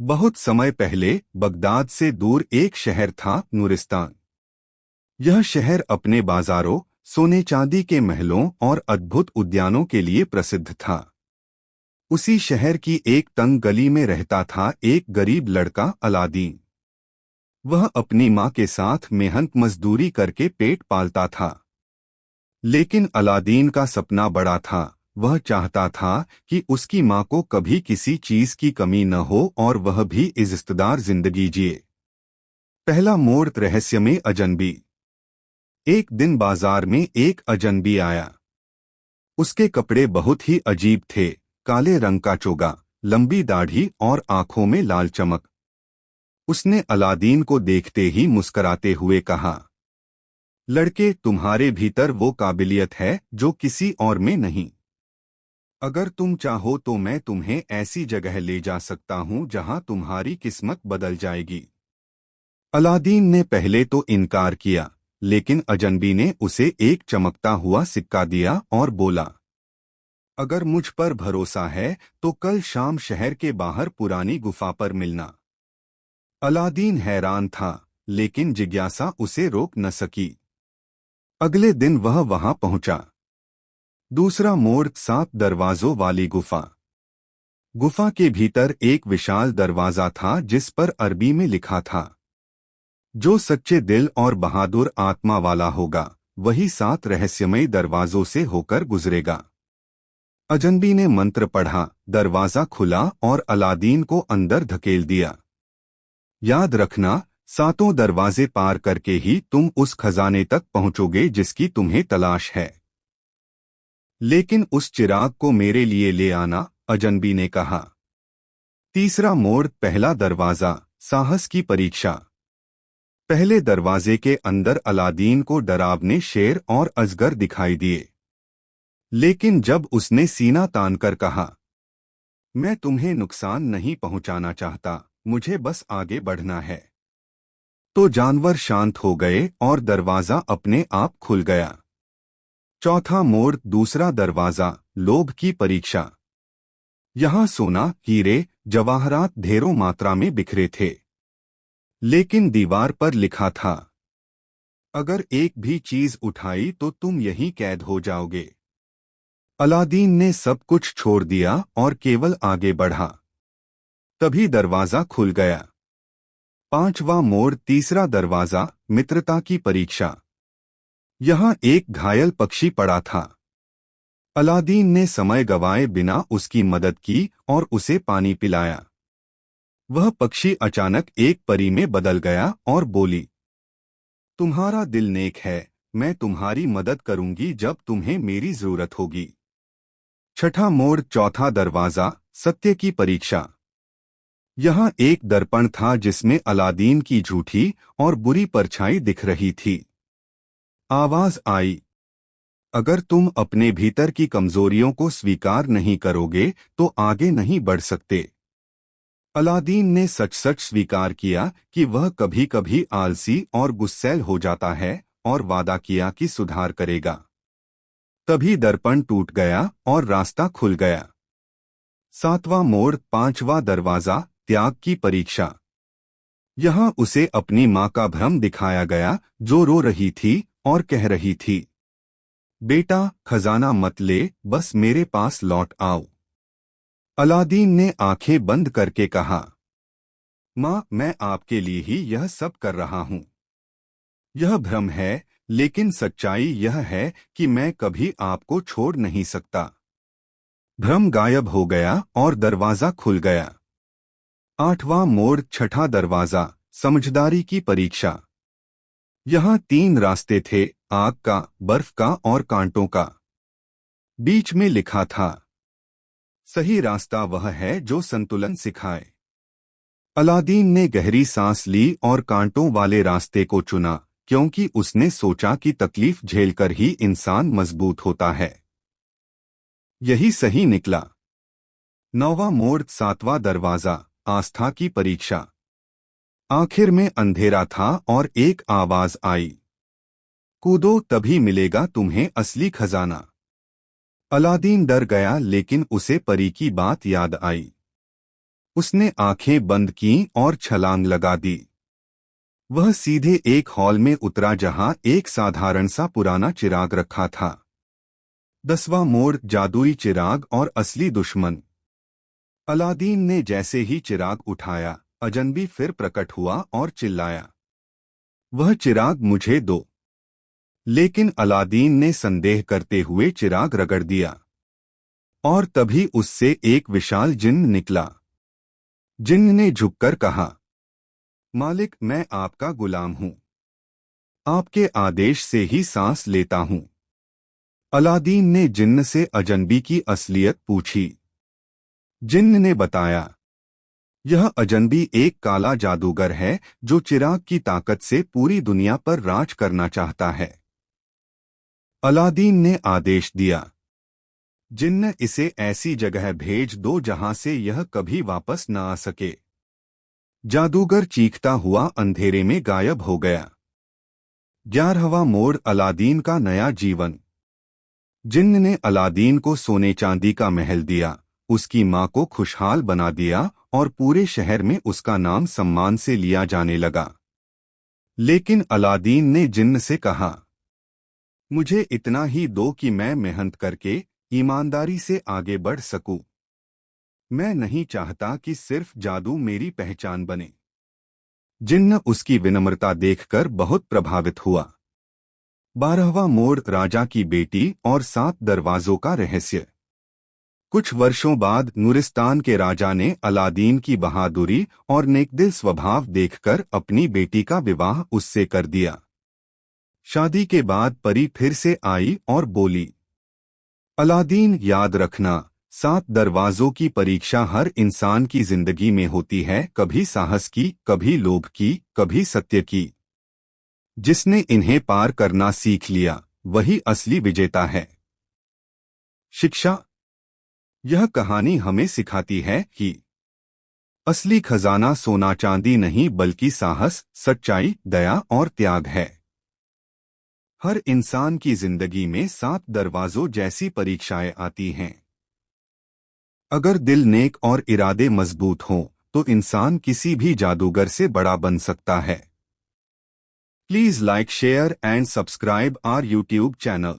बहुत समय पहले बगदाद से दूर एक शहर था, नूरिस्तान। यह शहर अपने बाजारों, सोने चांदी के महलों और अद्भुत उद्यानों के लिए प्रसिद्ध था। उसी शहर की एक तंग गली में रहता था एक गरीब लड़का, अलादीन। वह अपनी माँ के साथ मेहनत मजदूरी करके पेट पालता था। लेकिन अलादीन का सपना बड़ा था। वह चाहता था कि उसकी माँ को कभी किसी चीज की कमी न हो और वह भी इज्जतदार जिंदगी जिए। पहला मोड़, रहस्य में अजनबी। एक दिन बाजार में एक अजनबी आया। उसके कपड़े बहुत ही अजीब थे। काले रंग का चोगा, लंबी दाढ़ी और आंखों में लाल चमक। उसने अलादीन को देखते ही मुस्कराते हुए कहा, लड़के, तुम्हारे भीतर वो काबिलियत है जो किसी और में नहीं। अगर तुम चाहो तो मैं तुम्हें ऐसी जगह ले जा सकता हूं जहां तुम्हारी किस्मत बदल जाएगी। अलादीन ने पहले तो इनकार किया, लेकिन अजनबी ने उसे एक चमकता हुआ सिक्का दिया और बोला, अगर मुझ पर भरोसा है तो कल शाम शहर के बाहर पुरानी गुफा पर मिलना। अलादीन हैरान था, लेकिन जिज्ञासा उसे रोक न सकी। अगले दिन वह वहां पहुंचा। दूसरा मोड़, 7 दरवाजों वाली गुफा। गुफा के भीतर एक विशाल दरवाजा था जिस पर अरबी में लिखा था, जो सच्चे दिल और बहादुर आत्मा वाला होगा वही 7 रहस्यमयी दरवाजों से होकर गुजरेगा। अजनबी ने मंत्र पढ़ा, दरवाजा खुला और अलादीन को अंदर धकेल दिया। याद रखना, 7 दरवाजे पार करके ही तुम उस खजाने तक पहुंचोगे जिसकी तुम्हें तलाश है। लेकिन उस चिराग को मेरे लिए ले आना, अजनबी ने कहा। तीसरा मोड़, पहला दरवाजा, साहस की परीक्षा। पहले दरवाजे के अंदर अलादीन को डरावने शेर और अजगर दिखाई दिए। लेकिन जब उसने सीना तानकर कहा, मैं तुम्हें नुकसान नहीं पहुंचाना चाहता, मुझे बस आगे बढ़ना है, तो जानवर शांत हो गए और दरवाजा अपने आप खुल गया। चौथा मोड़, दूसरा दरवाजा, लोभ की परीक्षा। यहाँ सोना, हीरे, जवाहरात ढेरों मात्रा में बिखरे थे। लेकिन दीवार पर लिखा था, अगर एक भी चीज उठाई तो तुम यहीं कैद हो जाओगे। अलादीन ने सब कुछ छोड़ दिया और केवल आगे बढ़ा। तभी दरवाजा खुल गया। पांचवा मोड़, तीसरा दरवाजा, मित्रता की परीक्षा। यहाँ एक घायल पक्षी पड़ा था। अलादीन ने समय गंवाए बिना उसकी मदद की और उसे पानी पिलाया। वह पक्षी अचानक एक परी में बदल गया और बोली, तुम्हारा दिल नेक है, मैं तुम्हारी मदद करूंगी जब तुम्हें मेरी जरूरत होगी। छठा मोड़, चौथा दरवाजा, सत्य की परीक्षा। यहाँ एक दर्पण था जिसमें अलादीन की झूठी और बुरी परछाई दिख रही थी। आवाज आई, अगर तुम अपने भीतर की कमजोरियों को स्वीकार नहीं करोगे तो आगे नहीं बढ़ सकते। अलादीन ने सच सच स्वीकार किया कि वह कभी कभी आलसी और गुस्सैल हो जाता है और वादा किया कि सुधार करेगा। तभी दर्पण टूट गया और रास्ता खुल गया। सातवां मोड़, पांचवा दरवाजा, त्याग की परीक्षा। यहाँ उसे अपनी माँ का भ्रम दिखाया गया जो रो रही थी और कह रही थी, बेटा, खजाना मत ले, बस मेरे पास लौट आओ। अलादीन ने आंखें बंद करके कहा, माँ, मैं आपके लिए ही यह सब कर रहा हूँ। यह भ्रम है, लेकिन सच्चाई यह है कि मैं कभी आपको छोड़ नहीं सकता। भ्रम गायब हो गया और दरवाजा खुल गया। आठवां मोड़, छठा दरवाजा, समझदारी की परीक्षा। यहाँ 3 रास्ते थे, आग का, बर्फ का और कांटों का। बीच में लिखा था, सही रास्ता वह है जो संतुलन सिखाए। अलादीन ने गहरी सांस ली और कांटों वाले रास्ते को चुना, क्योंकि उसने सोचा कि तकलीफ झेलकर ही इंसान मजबूत होता है। यही सही निकला। 9वां मोड़, 7वां दरवाजा, आस्था की परीक्षा। आखिर में अंधेरा था और एक आवाज आई, कूदो, तभी मिलेगा तुम्हें असली खजाना। अलादीन डर गया, लेकिन उसे परी की बात याद आई। उसने आंखें बंद कीं और छलांग लगा दी। वह सीधे एक हॉल में उतरा जहां एक साधारण सा पुराना चिराग रखा था। 10वां मोड़, जादुई चिराग और असली दुश्मन। अलादीन ने जैसे ही चिराग उठाया, अजनबी फिर प्रकट हुआ और चिल्लाया, वह चिराग मुझे दो। लेकिन अलादीन ने संदेह करते हुए चिराग रगड़ दिया और तभी उससे एक विशाल जिन्न निकला। जिन्न ने झुककर कहा, मालिक, मैं आपका गुलाम हूं। आपके आदेश से ही सांस लेता हूं। अलादीन ने जिन्न से अजनबी की असलियत पूछी। जिन्न ने बताया, यह अजनबी एक काला जादूगर है जो चिराग की ताकत से पूरी दुनिया पर राज करना चाहता है। अलादीन ने आदेश दिया, जिन्न, इसे ऐसी जगह भेज दो जहां से यह कभी वापस न आ सके। जादूगर चीखता हुआ अंधेरे में गायब हो गया। 11वां मोड़, अलादीन का नया जीवन। जिन्न ने अलादीन को सोने चांदी का महल दिया, उसकी मां को खुशहाल बना दिया और पूरे शहर में उसका नाम सम्मान से लिया जाने लगा। लेकिन अलादीन ने जिन्न से कहा, मुझे इतना ही दो कि मैं मेहनत करके ईमानदारी से आगे बढ़ सकूं। मैं नहीं चाहता कि सिर्फ जादू मेरी पहचान बने। जिन्न उसकी विनम्रता देखकर बहुत प्रभावित हुआ। 12वां मोड़, राजा की बेटी और 7 दरवाजों का रहस्य। कुछ वर्षों बाद नूरिस्तान के राजा ने अलादीन की बहादुरी और नेकदिल स्वभाव देखकर अपनी बेटी का विवाह उससे कर दिया। शादी के बाद परी फिर से आई और बोली, अलादीन, याद रखना, 7 दरवाजों की परीक्षा हर इंसान की जिंदगी में होती है, कभी साहस की, कभी लोभ की, कभी सत्य की। जिसने इन्हें पार करना सीख लिया, वही असली विजेता है। शिक्षा। यह कहानी हमें सिखाती है कि असली खजाना सोना चांदी नहीं बल्कि साहस, सच्चाई, दया और त्याग है। हर इंसान की जिंदगी में 7 दरवाजों जैसी परीक्षाएं आती हैं। अगर दिल नेक और इरादे मजबूत हों, तो इंसान किसी भी जादूगर से बड़ा बन सकता है। Please like, share and subscribe our YouTube channel.